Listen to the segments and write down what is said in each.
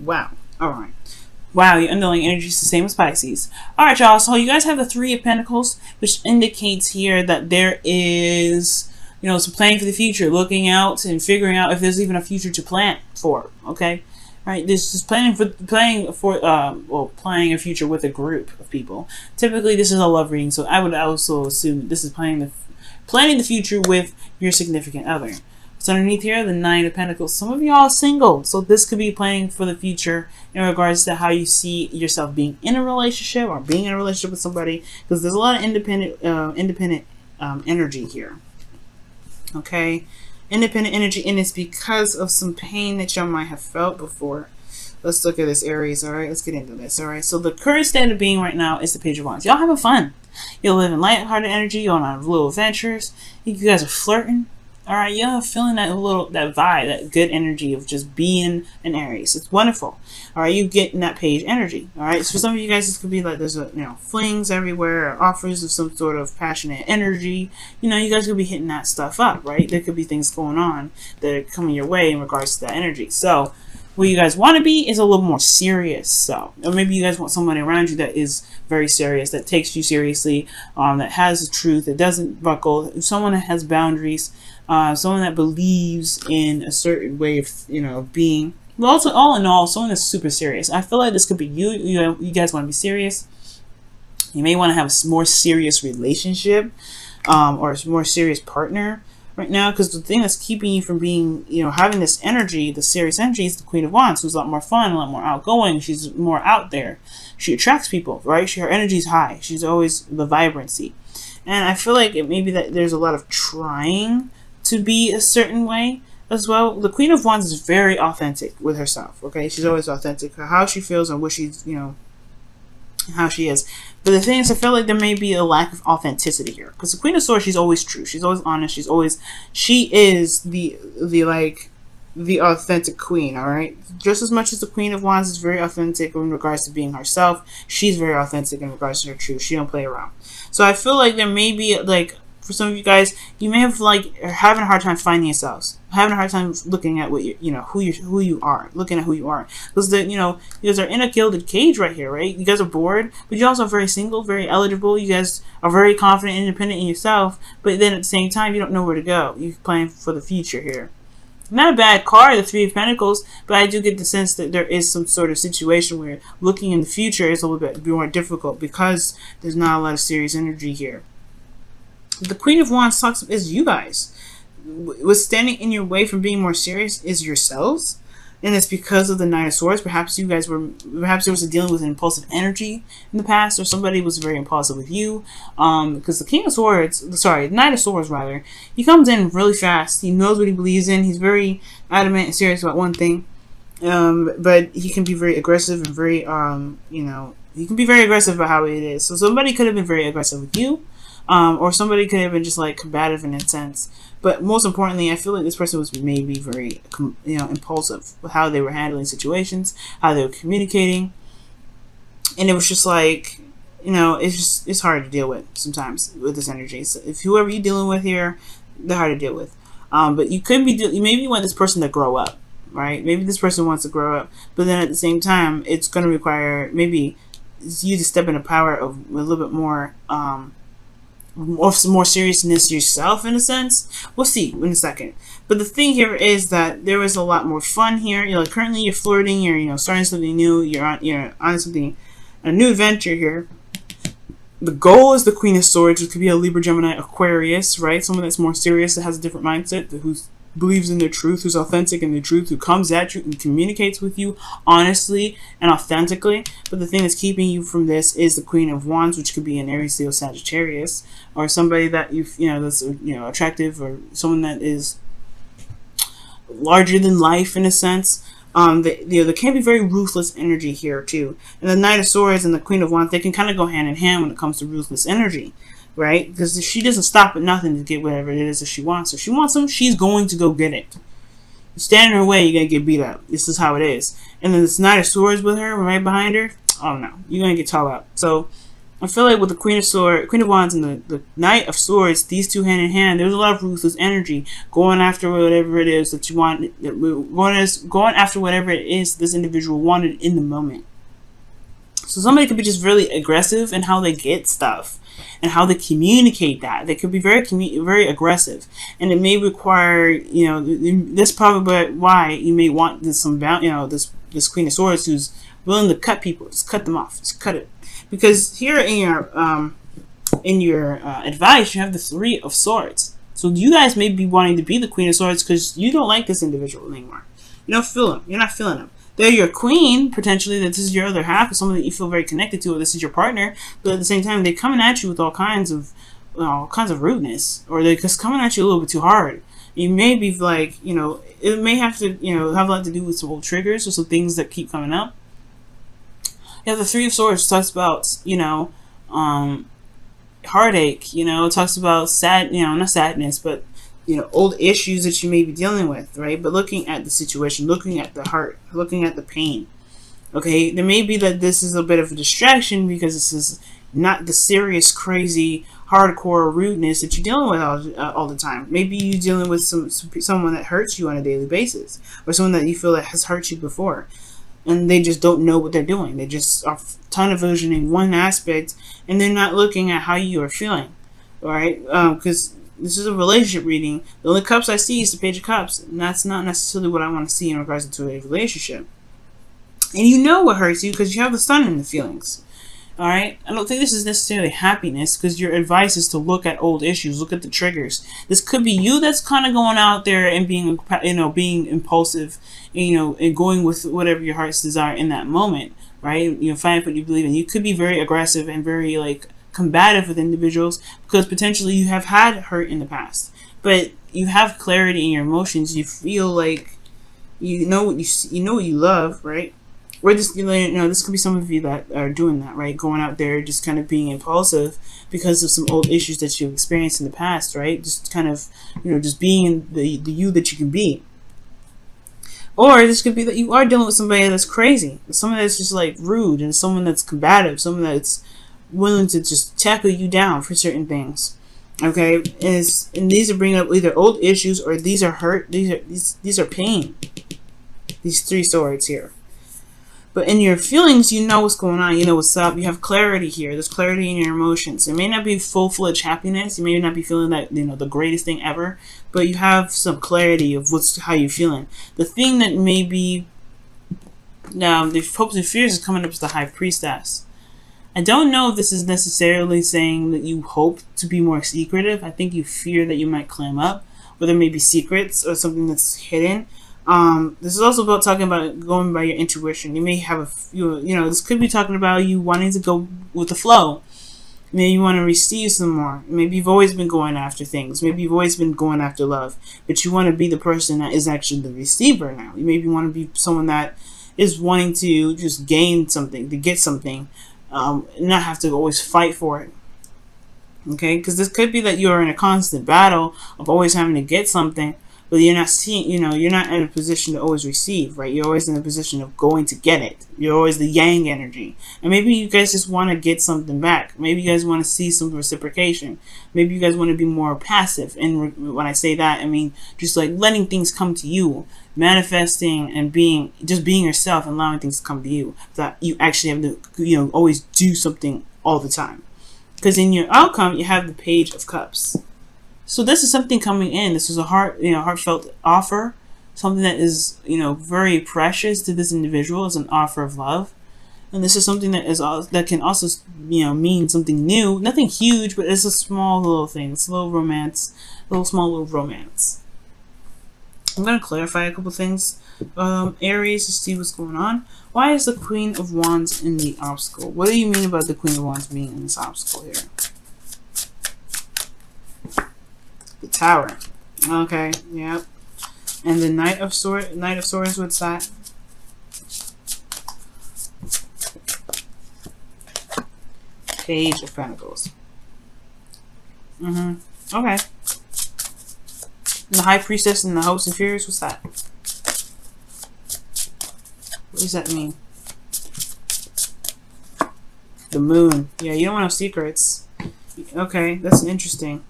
Wow. All right. Wow, your underlying energy is the same as Pisces. All right, y'all. So you guys have the Three of Pentacles, which indicates here that there is, some planning for the future, looking out and figuring out if there's even a future to plan for. Okay, right? This is planning a future with a group of people. Typically, this is a love reading, so I would also assume this is planning the future with your significant other. So underneath here, the Nine of Pentacles. Some of y'all are single, so this could be planning for the future in regards to how you see yourself being in a relationship or being in a relationship with somebody, because there's a lot of independent energy here. Okay, independent energy, and it's because of some pain that y'all might have felt before. Let's look at this, Aries. All right, let's get into this. All right, so the current state of being right now is the Page of Wands. Y'all having fun. You're living lighthearted energy. You're on little adventures. You guys are flirting. All right, you're feeling that vibe, that good energy of just being an Aries. It's wonderful. All right, you getting that page energy. All right, so for some of you guys, this could be like there's flings everywhere, or offers of some sort of passionate energy. You guys could be hitting that stuff up, right? There could be things going on that are coming your way in regards to that energy. So what you guys want to be is a little more serious. So, or maybe you guys want somebody around you that is very serious, that takes you seriously, that has the truth, that doesn't buckle, someone that has boundaries. Someone that believes in a certain way of being. Well, also, all in all, someone that's super serious. I feel like this could be you. You guys want to be serious. You may want to have a more serious relationship, or a more serious partner right now. Because the thing that's keeping you from being, having this energy, the serious energy, is the Queen of Wands, who's a lot more fun, a lot more outgoing. She's more out there. She attracts people, right? Her energy's high. She's always the vibrancy. And I feel like it may be that there's a lot of trying to be a certain way as well. The Queen of Wands is very authentic with herself. Okay, she's always authentic, how she feels and what she's, how she is. But the thing is, I feel like there may be a lack of authenticity here, because the Queen of Swords, she's always true, she's always honest, she is the authentic queen. All right, just as much as the Queen of Wands is very authentic in regards to being herself, she's very authentic in regards to her truth. She don't play around. So I feel like there may be for some of you guys, you may have having a hard time finding yourselves, having a hard time looking at what who you are, looking at who you are, because you guys are in a gilded cage right here, right? You guys are bored, but you're also very single, very eligible. You guys are very confident, independent in yourself, but then at the same time, you don't know where to go. You're planning for the future here. Not a bad card, the Three of Pentacles, but I do get the sense that there is some sort of situation where looking in the future is a little bit more difficult because there's not a lot of serious energy here. The Queen of Wands is you guys. What's standing in your way from being more serious is yourselves, and it's because of the Knight of Swords. Perhaps there was dealing with an impulsive energy in the past, or somebody was very impulsive with you. Because the Knight of Swords rather, he comes in really fast. He knows what he believes in. He's very adamant and serious about one thing, but he can be very aggressive and very he can be very aggressive about how it is. So somebody could have been very aggressive with you. Or somebody could have been just combative in a sense. But most importantly, I feel like this person was maybe very, impulsive with how they were handling situations, how they were communicating. And it was just it's hard to deal with sometimes with this energy. So if whoever you're dealing with here, they're hard to deal with. But you maybe want this person to grow up, right? Maybe this person wants to grow up. But then at the same time, it's going to require maybe you to step into power of a little bit more, some more seriousness yourself in a sense. We'll see in a second. But the thing here is that there is a lot more fun here. Currently you're flirting, you're starting something new, you're on something, a new adventure here. The goal is the Queen of Swords, which could be a Libra, Gemini, Aquarius, right? Someone that's more serious, that has a different mindset, who believes in their truth, who's authentic in their truth, who comes at you and communicates with you honestly and authentically. But the thing that's keeping you from this is the Queen of Wands, which could be an Aries, Leo, Sagittarius, or somebody that that's attractive, or someone that is larger than life in a sense. There can be very ruthless energy here too. And the Knight of Swords and the Queen of Wands, they can kind of go hand in hand when it comes to ruthless energy, right? Because she doesn't stop at nothing to get whatever it is that she wants. If she wants something, she's going to go get it. You stand in her way, you're going to get beat up. This is how it is. And then this Knight of Swords with her, right behind her, oh no, you're going to get tall up. So I feel like with the Queen of Wands and the Knight of Swords, these two hand in hand, there's a lot of ruthless energy going after whatever it is that you want, going after whatever it is this individual wanted in the moment. So somebody could be just really aggressive in how they get stuff and how they communicate that. They could be very aggressive, and it may require, you know, that's probably why you may want this this Queen of Swords who's willing to cut people, just cut them off, just cut it. Because here in your advice, you have the Three of Swords. So you guys may be wanting to be the Queen of Swords because you don't like this individual anymore. You don't feel them. You're not feeling them. They're your queen, potentially, that this is your other half, or someone that you feel very connected to, or this is your partner. But at the same time, they're coming at you with all kinds of rudeness, or they're just coming at you a little bit too hard. You may be like, you know, it may have to, you know, have a lot to do with some old triggers or some things that keep coming up. You have the Three of Swords, which talks about, you know, heartache. You know, it talks about not sadness, but, you know, old issues that you may be dealing with, right? But looking at the situation, looking at the heart, looking at the pain. Okay, there may be that this is a bit of a distraction because this is not the serious, crazy, hardcore rudeness that you're dealing with all the time. Maybe you're dealing with someone that hurts you on a daily basis, or someone that you feel that has hurt you before, and they just don't know what they're doing. They just are tunnel visioning one aspect, and they're not looking at how you are feeling, all right? Because this is a relationship reading. The only cups I see is the Page of Cups, and that's not necessarily what I want to see in regards to a relationship. And you know what hurts you because you have the Sun in the feelings. All right, I don't think this is necessarily happiness, because your advice is to look at old issues, look at the triggers. This could be you that's kind of going out there and being, you know, being impulsive, you know, and going with whatever your heart's desire in that moment, right? You know, find what you believe in. You could be very aggressive and very like combative with individuals because potentially you have had hurt in the past, but you have clarity in your emotions. You feel like you know what you love, right? Or this, you know, this could be some of you that are doing that, right? Going out there, just kind of being impulsive because of some old issues that you've experienced in the past, right? Just kind of, you know, just being the you that you can be. Or this could be that you are dealing with somebody that's crazy, someone that's just like rude, and someone that's combative, someone that's willing to just tackle you down for certain things. Okay, and these are bringing up either old issues or these are hurt. These are pain. These three swords here. But in your feelings, you know what's going on. You know what's up. You have clarity here. There's clarity in your emotions. It may not be full-fledged happiness. You may not be feeling that, you know, the greatest thing ever. But you have some clarity of how you're feeling. The thing that may be now the hopes and fears is coming up as the High Priestess. I don't know if this is necessarily saying that you hope to be more secretive. I think you fear that you might clam up, or there may be secrets or something that's hidden. This is also about talking about going by your intuition. You may have you know, this could be talking about you wanting to go with the flow. Maybe you want to receive some more. Maybe you've always been going after things. Maybe you've always been going after love, but you want to be the person that is actually the receiver now. You maybe want to be someone that is wanting to just gain something, to get something, and not have to always fight for it. Okay, because this could be that you are in a constant battle of always having to get something, but you're not seeing, you know, you're not in a position to always receive, right? You're always in a position of going to get it. You're always the yang energy. And maybe you guys just want to get something back. Maybe you guys want to see some reciprocation. Maybe you guys want to be more passive. And when I say that, I mean just like letting things come to you, manifesting and being yourself and allowing things to come to you. That you actually have to, you know, always do something all the time. Because in your outcome, you have the Page of Cups. So this is something coming in. This is a heartfelt offer, something that is, you know, very precious to this individual. Is an offer of love, and this is something that can also, you know, mean something new. Nothing huge, but it's a small little thing. It's a little romance, small little romance. I'm gonna clarify a couple things, Aries, to see what's going on. Why is the Queen of Wands in the obstacle? What do you mean about the Queen of Wands being in this obstacle here? The Tower. Okay, yep. And the Knight of Swords, what's that? Page of Pentacles. Okay. The High Priestess and the Hopes and Fears, what's that? What does that mean? The moon. Yeah, you don't want no secrets. Okay, that's interesting.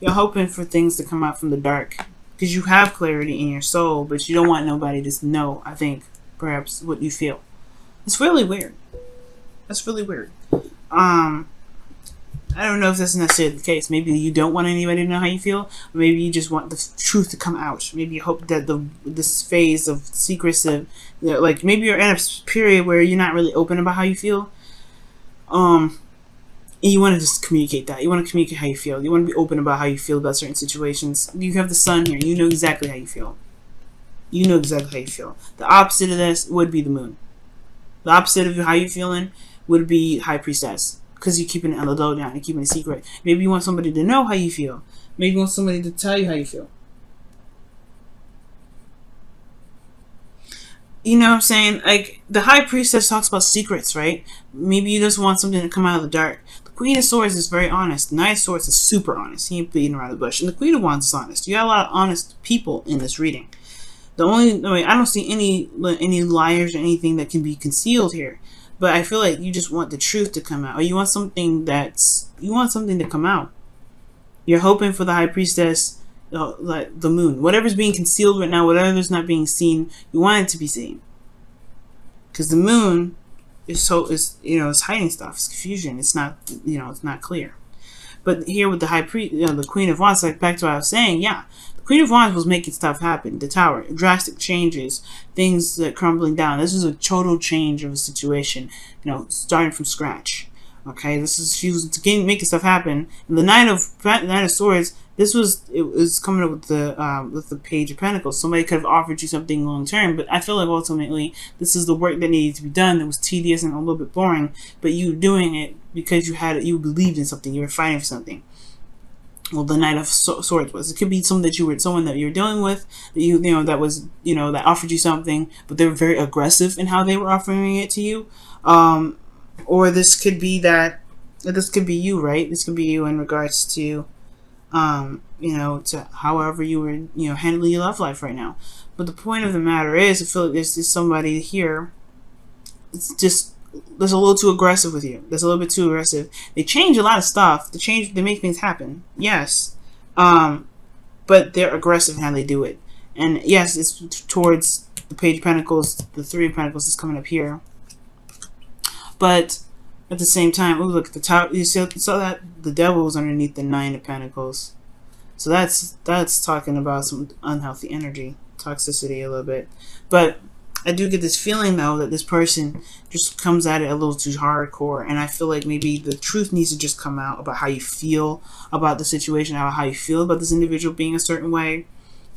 You're hoping for things to come out from the dark because you have clarity in your soul, but you don't want nobody to know, I think, perhaps what you feel. It's really weird. That's really weird. I don't know if that's necessarily the case. Maybe you don't want anybody to know how you feel. Or maybe you just want the truth to come out. Maybe you hope that this phase of secrecy, like maybe you're in a period where you're not really open about how you feel. And you want to just communicate that. You want to communicate how you feel. You want to be open about how you feel about certain situations. You have the sun here. You know exactly how you feel. You know exactly how you feel. The opposite of this would be the moon. The opposite of how you feeling would be High Priestess. Because you're keeping it on the low down. You're keeping it secret. Maybe you want somebody to know how you feel. Maybe you want somebody to tell you how you feel. You know what I'm saying? Like, the High Priestess talks about secrets, right? Maybe you just want something to come out of the dark. The Queen of Swords is very honest. The Knight of Swords is super honest. He ain't beating around the bush. And the Queen of Wands is honest. You got a lot of honest people in this reading. I don't see any liars or anything that can be concealed here. But I feel like you just want the truth to come out. Or you want something to come out. You're hoping for the High Priestess, like the moon. Whatever's being concealed right now, whatever's not being seen, you want it to be seen. Because the moon is it's hiding stuff. It's confusion. It's not, it's not clear. But here with the the Queen of Wands, like back to what I was saying, yeah. Queen of Wands was making stuff happen. The Tower, drastic changes, things that crumbling down. This is a total change of a situation, starting from scratch. Okay, she was making stuff happen. And the Knight of Swords, it was coming up with the Page of Pentacles. Somebody could have offered you something long term, but I feel like ultimately this is the work that needed to be done. That was tedious and a little bit boring, but you were doing it because you believed in something. You were fighting for something. Well, the Knight of Swords was. It could be someone that you were dealing with, that offered you something, but they were very aggressive in how they were offering it to you. Or this could be you, right? This could be you in regards to, to however you were, handling your love life right now. But the point of the matter is, I feel like there's somebody here. It's just. That's a little too aggressive with you. That's a little bit too aggressive. They change a lot of stuff. They make things happen. Yes. But they're aggressive in how they do it. And yes, it's towards the Page of Pentacles. The Three of Pentacles is coming up here. But at the same time, oh look, the top. You saw that the Devil was underneath the Nine of Pentacles. So that's talking about some unhealthy energy, toxicity a little bit. But I do get this feeling, though, that this person just comes at it a little too hardcore. And I feel like maybe the truth needs to just come out about how you feel about the situation, how you feel about this individual being a certain way.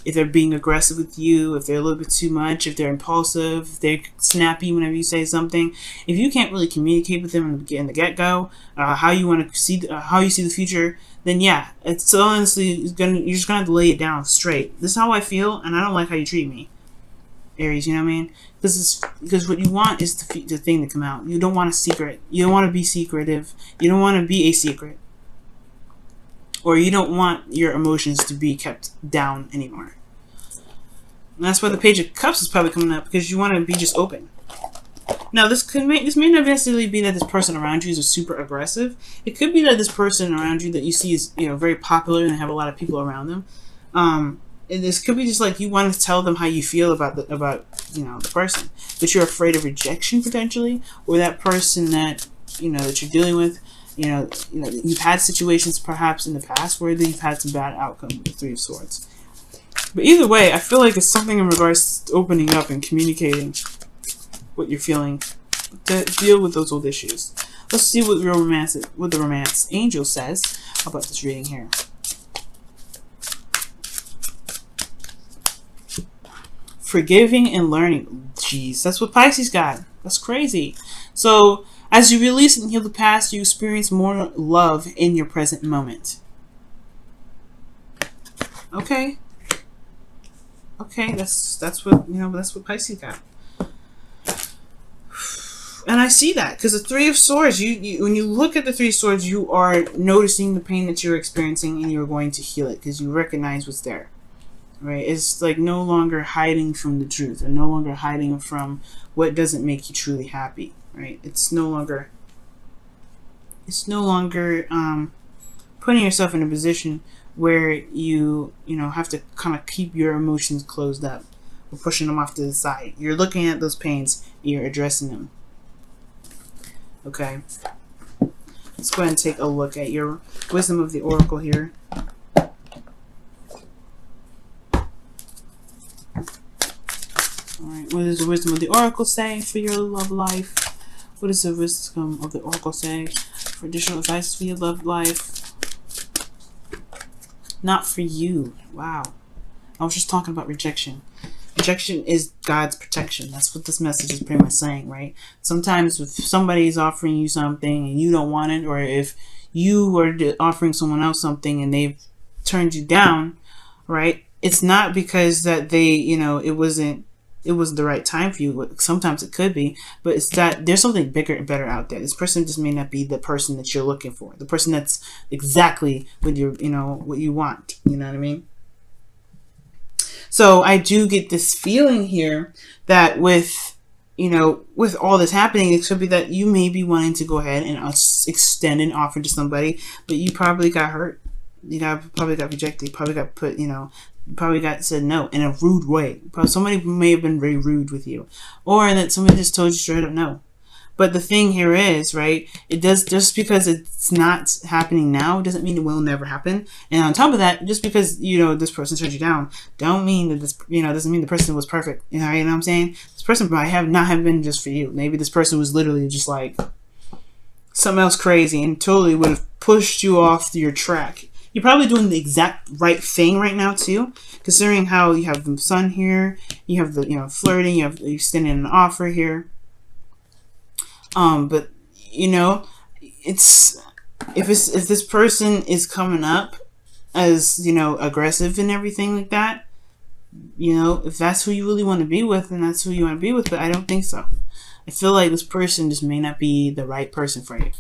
If they're being aggressive with you, if they're a little bit too much, if they're impulsive, if they're snappy whenever you say something. If you can't really communicate with them in the get-go, how you want to see, how you see the future, then yeah, it's honestly, you're just going to have to lay it down straight. This is how I feel, and I don't like how you treat me. Aries, you know what I mean? Because what you want is the thing to come out. You don't want a secret. You don't want to be secretive. You don't want to be a secret. Or you don't want your emotions to be kept down anymore. And that's why the Page of Cups is probably coming up, because you want to be just open. Now, this may not necessarily be that this person around you is super aggressive. It could be that this person around you that you see is very popular and have a lot of people around them. And this could be just like you want to tell them how you feel about the person, but you're afraid of rejection potentially, or that person that that you're dealing with. You've had situations perhaps in the past where you've had some bad outcome with the Three of Swords. But either way, I feel like it's something in regards to opening up and communicating what you're feeling to deal with those old issues. Let's see what the romance angel says about this reading here. Forgiving and learning. Jeez, that's what Pisces got. That's crazy. So, as you release and heal the past, you experience more love in your present moment. Okay. Okay, that's what Pisces got. And I see that, because the Three of Swords, when you look at the Three of Swords, you are noticing the pain that you're experiencing, and you're going to heal it because you recognize what's there. Right? It's like no longer hiding from the truth, or no longer hiding from what doesn't make you truly happy. Right? It's no longer it's no longer putting yourself in a position where you know, have to kind of keep your emotions closed up or pushing them off to the side. You're looking at those pains, you're addressing them. Okay. Let's go ahead and take a look at your wisdom of the oracle here. Alright, what does the wisdom of the oracle say for your love life? What does the wisdom of the oracle say for additional advice for your love life? Not for you. Wow. I was just talking about rejection. Rejection is God's protection. That's what this message is pretty much saying, right? Sometimes if somebody is offering you something and you don't want it, or if you were offering someone else something and they've turned you down, right? It's not because that they, you know, it wasn't the right time for you. Sometimes it could be, but it's that there's something bigger and better out there. This person just may not be the person that you're looking for. The person that's exactly what you're, you know, what you want. You know what I mean? So I do get this feeling here that with, you know, with all this happening, it could be that you may be wanting to go ahead and extend an offer to somebody, but you probably got hurt. You probably got rejected. Probably got put, you know, probably got said no in a rude way. Probably somebody may have been very rude with you, or that somebody just told you straight up no. But the thing here is, right, it does, just because it's not happening now doesn't mean it will never happen. And on top of that, just because, you know, this person turned you down, don't mean that this, you know, doesn't mean the person was perfect. You know what I'm saying? This person might not have been just for you. Maybe this person was literally just like something else crazy and totally would have pushed you off your track. You're probably doing the exact right thing right now too, considering how you have the sun here, you have the, you know, flirting, you're extending an offer here. But you know, if this person is coming up as, you know, aggressive and everything like that, you know, if that's who you really want to be with, then that's who you want to be with. But I don't think so. I feel like this person just may not be the right person for you.